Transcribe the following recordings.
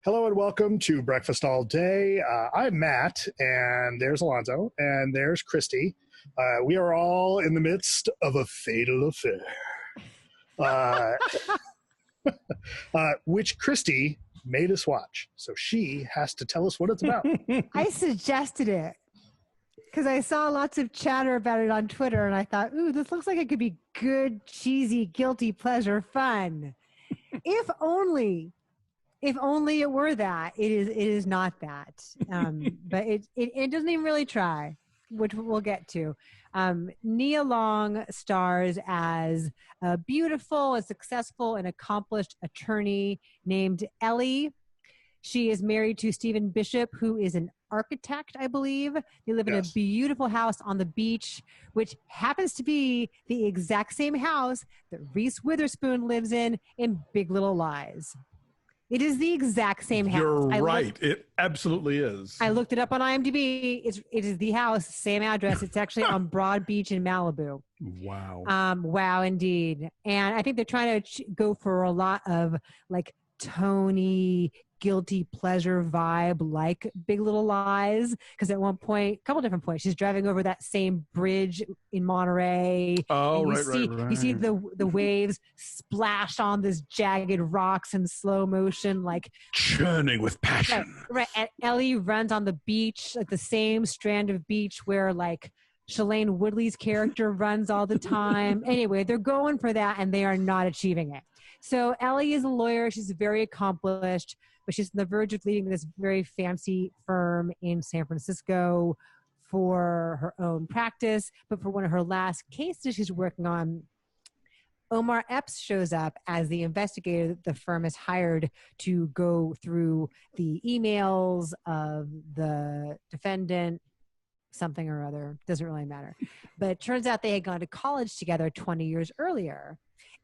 Hello and welcome to Breakfast All Day. I'm Matt, and there's Alonso, and there's Christy. We are all in the midst of a fatal affair, which Christy made us watch. So she has to tell us what it's about. I suggested it because I saw lots of chatter about it on Twitter, and I thought, ooh, this looks like it could be good, cheesy, guilty pleasure fun. If only it were that. It is not that. But it doesn't even really try, which we'll get to. Nia Long stars as a beautiful, a successful, and accomplished attorney named Ellie. She is married to Stephen Bishop, who is an architect, I believe. They live in a beautiful house on the beach, which happens to be the exact same house that Reese Witherspoon lives in Big Little Lies. It is the exact same house. You're right. It absolutely is. I looked it up on IMDb. It is the house, same address. It's actually on Broad Beach in Malibu. Wow. Wow, indeed. And I think they're trying to go for a lot of like Tony, guilty pleasure vibe, like Big Little Lies. Because at one point, a couple different points, she's driving over that same bridge in Monterey. Oh, right. You see the waves splash on this jagged rocks in slow motion, like churning with passion. Right. And Ellie runs on the beach, like the same strand of beach where like Shailene Woodley's character runs all the time. Anyway, they're going for that and they are not achieving it. So Ellie is a lawyer. She's very accomplished, but she's on the verge of leading this very fancy firm in San Francisco for her own practice. But for one of her last cases she's working on, Omar Epps shows up as the investigator that the firm has hired to go through the emails of the defendant, something or other, doesn't really matter. But it turns out they had gone to college together 20 years earlier.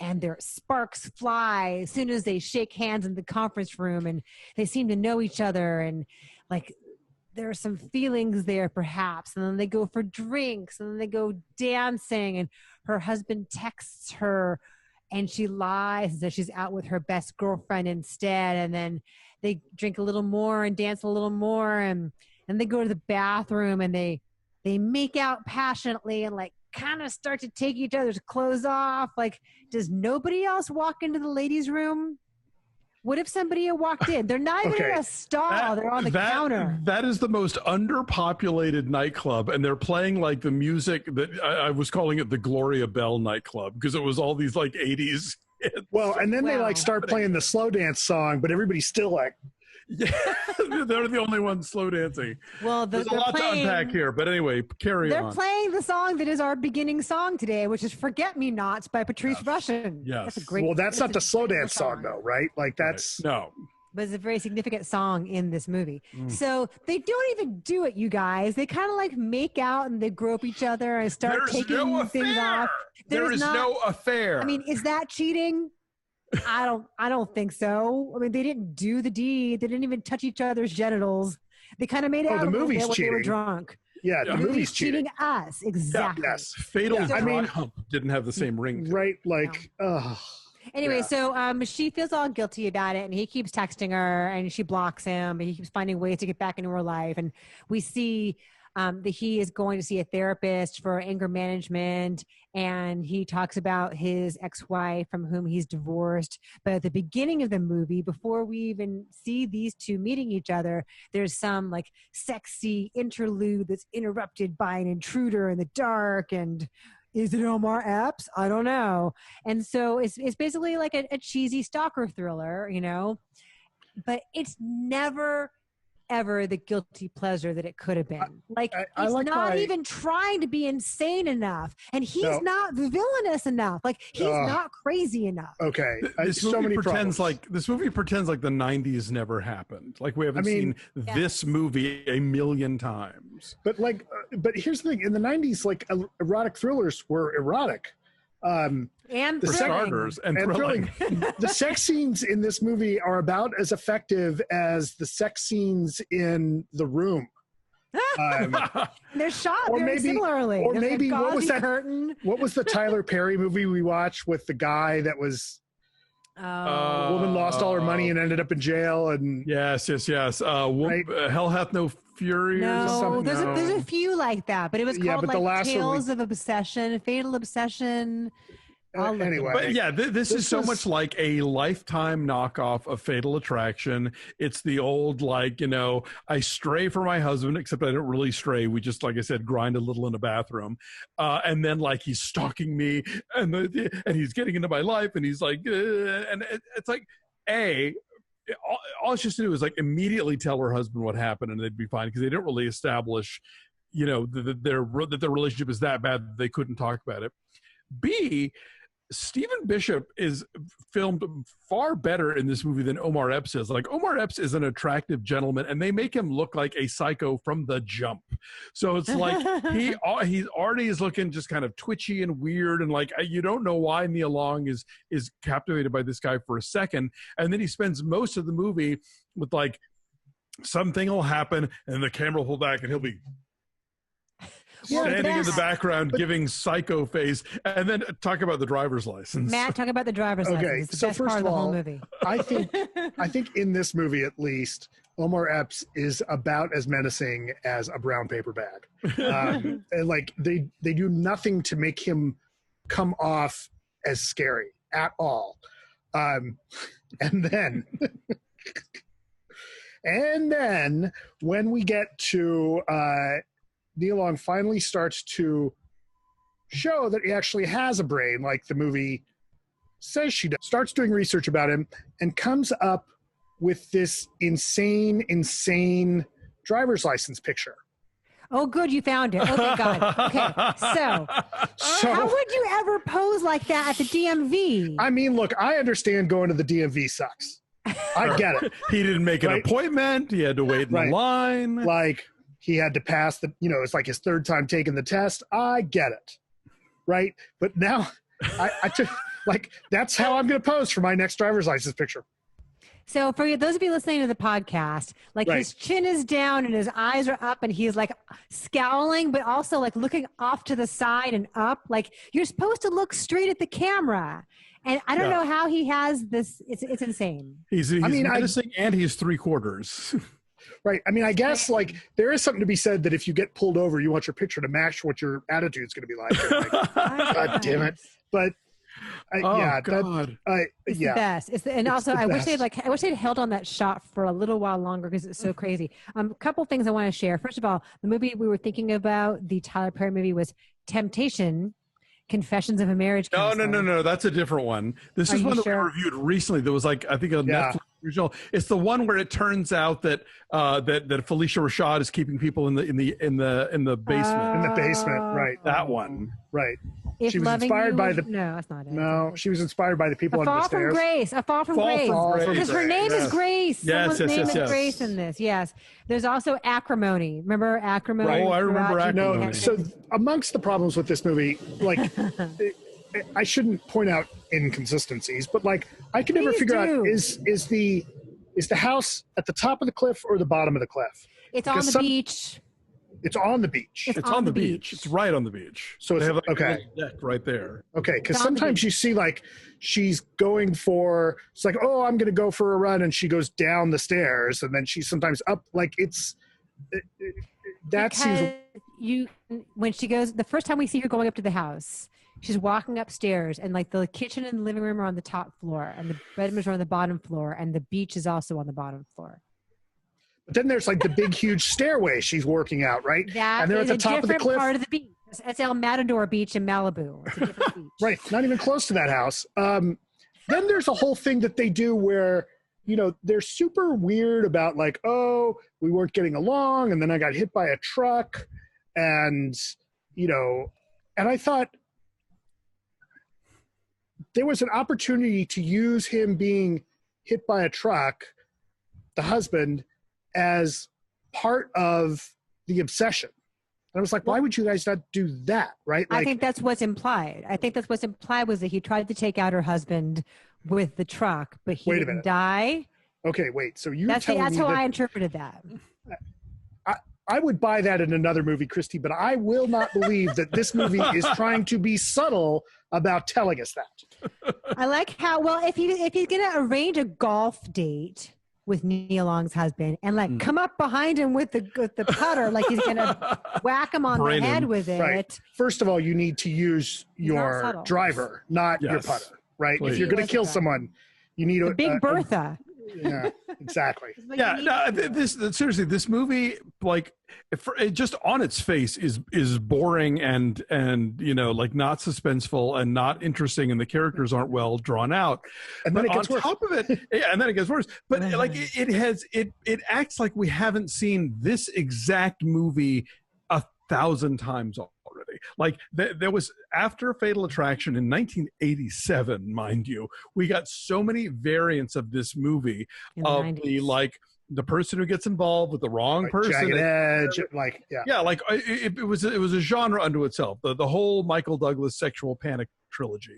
And their sparks fly as soon as they shake hands in the conference room, and they seem to know each other, and like there are some feelings there perhaps. And then they go for drinks, and then they go dancing, and her husband texts her and she lies and says she's out with her best girlfriend instead. And then they drink a little more and dance a little more, and they go to the bathroom and they make out passionately and like kind of start to take each other's clothes off. Like, does nobody else walk into the ladies' room? What if somebody had walked in? They're not even in a stall. They're on the counter. That is the most underpopulated nightclub, and they're playing like the music that I was calling it the Gloria Bell nightclub because it was all these like 80s hits. Well, and then they like start playing the slow dance song, but everybody's still like, yeah, they're the only ones slow dancing. Well, there's a lot to unpack here, but anyway, carry on. They're playing the song that is our beginning song today, which is "Forget Me Nots" by Patrice Rushen. Yes, that's a great. Well, that's not the slow dance song, though, right? Like that's no. But it's a very significant song in this movie. So they don't even do it, you guys. They kind of like make out and they grope each other and start taking things off. There is no affair. I mean, is that cheating? I don't think so. I mean, they didn't do the deed. They didn't even touch each other's genitals. They kind of made out the movie's when cheating. They were drunk. Yeah, the movie's cheating us. Exactly. Yeah, yes. Fatal Hump didn't have the same ring. Right, like, Anyway, so she feels all guilty about it, and he keeps texting her, and she blocks him, but he keeps finding ways to get back into her life. And we see that he is going to see a therapist for anger management, and he talks about his ex-wife from whom he's divorced. But at the beginning of the movie, before we even see these two meeting each other, there's some like sexy interlude that's interrupted by an intruder in the dark, and is it Omar Epps? I don't know. And so it's basically like a cheesy stalker thriller, you know, but it's never ever the guilty pleasure that it could have been. Like, he's not even trying to be insane enough, and he's not villainous enough. Like, he's not crazy enough. Okay, this movie pretends like the 90s never happened. Like, we haven't seen this movie a million times. But like, but here's the thing: in the 90s, like erotic thrillers were erotic. And for starters, and thrilling. The sex scenes in this movie are about as effective as the sex scenes in The Room. They're shot very similarly. Or maybe what was that curtain? What was the Tyler Perry movie we watched with the guy that was The woman lost all her money and ended up in jail. And yes. Right? Hell hath no fury. Or No, something. there's a few like that, but it was called but the like last one Tales of Obsession, Fatal Obsession. anyway. But yeah, this is so was- much like a Lifetime knockoff of Fatal Attraction. It's the old, like, I stray for my husband, except I don't really stray. We just, like I said, grind a little in the bathroom. And then, like, he's stalking me, and he's getting into my life, and he's like, and it's like, all she has to do is, like, immediately tell her husband what happened, and they'd be fine, because they don't really establish, that their relationship is that bad that they couldn't talk about it. B, Stephen Bishop is filmed far better in this movie than Omar Epps is. Like, Omar Epps is an attractive gentleman, and they make him look like a psycho from the jump. So it's like he's already is looking just kind of twitchy and weird, and like you don't know why Nia Long is captivated by this guy for a second, and then he spends most of the movie with like something will happen, and the camera will pull back, and he'll be standing in the background giving psycho face, and then talk about the driver's license. Matt, talk about the driver's license. It's the best part of the whole movie. I think in this movie, at least, Omar Epps is about as menacing as a brown paper bag. And like they do nothing to make him come off as scary at all. And then when we get to Nia Long finally starts to show that he actually has a brain, like the movie says she does, starts doing research about him, and comes up with this insane driver's license picture. Oh, good, you found it. Oh, thank God. Okay, so how would you ever pose like that at the DMV? I mean, look, I understand going to the DMV sucks. I get it. He didn't make an appointment. He had to wait in the line. Like, he had to pass it's like his third time taking the test. I get it. Right. But now I took, like, that's how I'm going to pose for my next driver's license picture. So for those of you listening to the podcast, like his chin is down and his eyes are up and he's like scowling, but also like looking off to the side and up. Like, you're supposed to look straight at the camera. And I don't know how he has this. It's insane. He's menacing and he's 3/4. Right. I mean, I guess like there is something to be said that if you get pulled over, you want your picture to match what your attitude's going to be like. God damn it. But the best. I wish they'd held on that shot for a little while longer because it's so crazy. A couple things I want to share. First of all, the movie we were thinking about, the Tyler Perry movie, was Temptation. Confessions of a Marriage Counselor. No. That's a different one. This is one that we reviewed recently. That was like, I think, a Netflix original. It's the one where it turns out that that Felicia Rashad is keeping people in the basement. In the basement, right? That one, right? If she was inspired by the. No, that's not it. No, she was inspired by the people under the stairs. A Fall from Grace. Because her name is Grace. Someone's name is Grace in this. Yes. There's also Acrimony. Remember Acrimony? Right. Oh, I remember Acrimony. So amongst the problems with this movie, like, I shouldn't point out inconsistencies, but like I can never figure out is the house at the top of the cliff or the bottom of the cliff? It's on the beach. It's on the beach. It's on the beach. It's right on the beach. So they have like a deck right there. Okay, because sometimes you see like she's going for, it's like, oh, I'm going to go for a run, and she goes down the stairs, and then she's sometimes up. Like when she goes, the first time we see her going up to the house, she's walking upstairs, and like the kitchen and the living room are on the top floor, and the bedrooms are on the bottom floor, and the beach is also on the bottom floor. But then there's like the big, huge stairway she's working out, right? And they're at the top of the cliff. Part of the beach. It's El Matador Beach in Malibu. It's a different beach. Right. Not even close to that house. Then there's a whole thing that they do where, they're super weird about like, oh, we weren't getting along, and then I got hit by a truck, and, and I thought there was an opportunity to use him being hit by a truck, the husband, as part of the obsession. And I was like, why would you guys not do that? Right. Like, I think that's what's implied. Was that he tried to take out her husband with the truck, but he didn't die. Okay. Wait, so that's how I interpreted that. I would buy that in another movie, Christy, but I will not believe that this movie is trying to be subtle about telling us that. I like how if he's gonna arrange a golf date with Nia Long's husband and like come up behind him with the putter, like he's gonna whack him on the head with it. Right. First of all, you need to use your driver, not your putter. Right. Please. If you're gonna kill someone, you need a Big Bertha. Yeah, exactly. Seriously, this movie, like, it just on its face is boring and like not suspenseful and not interesting, and the characters aren't well drawn out. And then but it gets on worse. top of it, and then it gets worse. But like it acts like we haven't seen this exact movie 1,000 times already. Like there was, after Fatal Attraction in 1987, mind you, we got so many variants of this movie of the person who gets involved with the wrong person. Jagged Edge, it was a genre unto itself. The whole Michael Douglas sexual panic trilogy,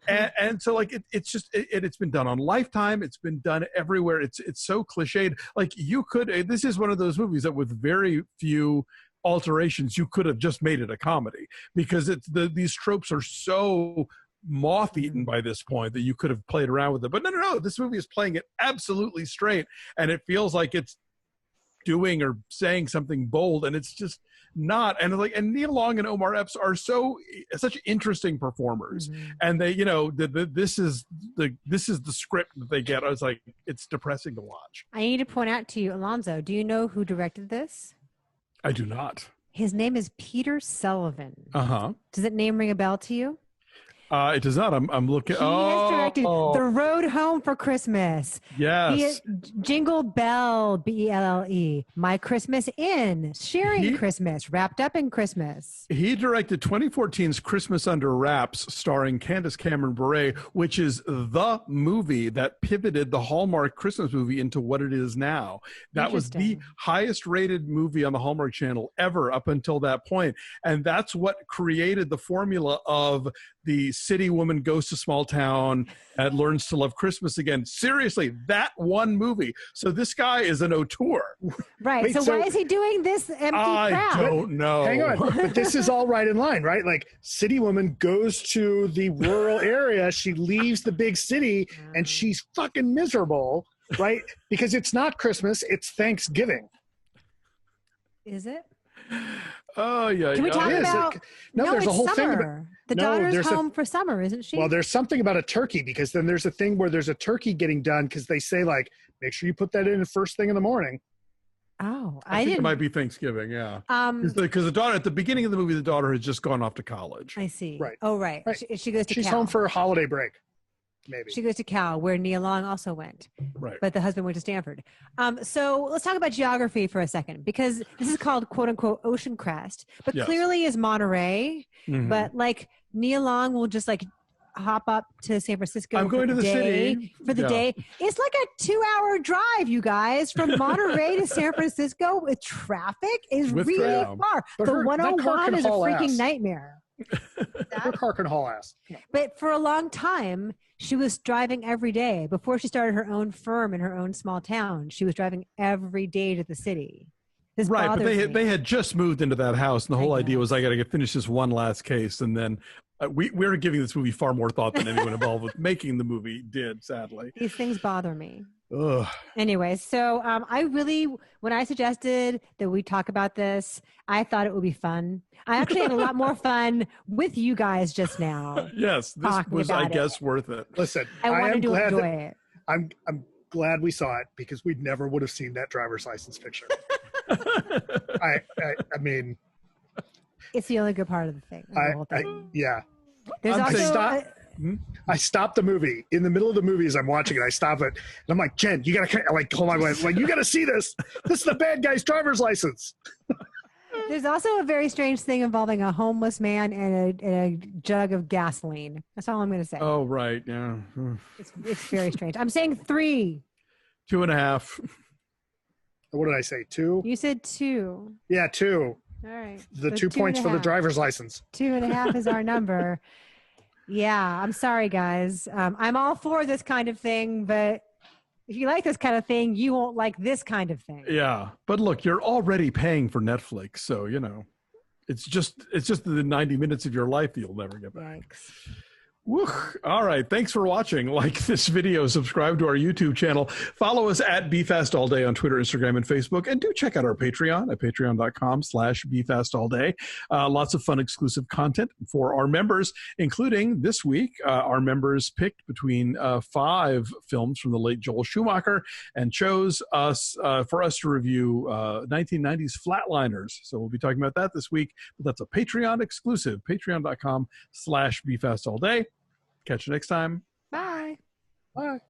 and so like it's been done on Lifetime. It's been done everywhere. It's so cliched. Like this is one of those movies that with very few alterations you could have just made it a comedy, because these tropes are so moth-eaten by this point that you could have played around with it. But no, this movie is playing it absolutely straight, and it feels like it's doing or saying something bold, and it's just not. And Nia Long and Omar Epps are such interesting performers, and they, this is the script that they get. I was like, it's depressing to watch. I need to point out to you, Alonso, do you know who directed this? I do not. His name is Peter Sullivan. Uh-huh. Does that name ring a bell to you? It does not. I'm looking. He has directed The Road Home for Christmas. Yes. Jingle Bell, Belle, My Christmas Inn, Sharing Christmas, Wrapped Up in Christmas. He directed 2014's Christmas Under Wraps, starring Candace Cameron Bure, which is the movie that pivoted the Hallmark Christmas movie into what it is now. That was the highest rated movie on the Hallmark Channel ever up until that point. And that's what created the formula of the city woman goes to small town and learns to love Christmas again. Seriously, that one movie. So this guy is an auteur. Right. Wait, so why is he doing this empty crap? I don't know. Hang on. But this is all right in line, right? Like, city woman goes to the rural area. She leaves the big city and she's fucking miserable, right? Because it's not Christmas, it's Thanksgiving. Is it? Oh, yeah. Can we talk about... No, there's a whole summer. thing about... The daughter's home for summer, isn't she? Well, there's something about a turkey, because then there's a thing where there's a turkey getting done, because they say, like, make sure you put that in the first thing in the morning. Oh, I think it might be Thanksgiving, yeah. Because the daughter, at the beginning of the movie, the daughter has just gone off to college. I see. Right. Oh, right. She goes to She's Cal. home for a holiday break, maybe. She goes to Cal, where Nia Long also went. Right. But the husband went to Stanford. So let's talk about geography for a second, because this is called, quote unquote, Ocean Crest, but clearly is Monterey. But like Nia Long will just like hop up to San Francisco. I'm going to the city for the day. It's like a 2-hour drive, you guys, from Monterey to San Francisco with traffic is really far. But the 101 is a freaking ass. nightmare. Her Hark and Hall ass. But for a long time, she was driving every day. Before she started her own firm in her own small town, she was driving every day to the city. This right, but bothers they me. had just moved into that house, and the whole idea was I got to finish this one last case, and then we're giving this movie far more thought than anyone involved with making the movie did, sadly. These things bother me. Ugh. Anyway, so when I suggested that we talk about this, I thought it would be fun. I actually had a lot more fun with you guys just now. Yes, this was, I guess, worth it. Listen, I wanted to enjoy it. I'm glad we saw it, because we never would have seen that driver's license picture. I mean, it's the only good part of the thing. Yeah. There's I stopped the movie in the middle of the movie as I'm watching it. I stop it and I'm like, Jen, you gotta hold on, like you gotta see this. This is the bad guy's driver's license. There's also a very strange thing involving a homeless man and a jug of gasoline. That's all I'm going to say. Oh, right. Yeah. It's very strange. I'm saying 3. 2.5. What did I say? 2? You said 2. Yeah, 2. All right. The 2 points for the driver's license. 2.5 is our number. Yeah, I'm sorry, guys. I'm all for this kind of thing, but If you like this kind of thing, you won't like this kind of thing. Yeah. But look, you're already paying for Netflix. So, you know, it's just the 90 minutes of your life that you'll never get back. Thanks. Woo. All right. Thanks for watching. Like this video, subscribe to our YouTube channel, follow us at BeFastAllDay on Twitter, Instagram, and Facebook, and do check out our Patreon at patreon.com/BeFastAllDay. Lots of fun exclusive content for our members, including this week, our members picked between 5 films from the late Joel Schumacher and chose us for us to review 1990s Flatliners. So we'll be talking about that this week, but that's a Patreon exclusive, patreon.com/BeFastAllDay. Catch you next time. Bye. Bye.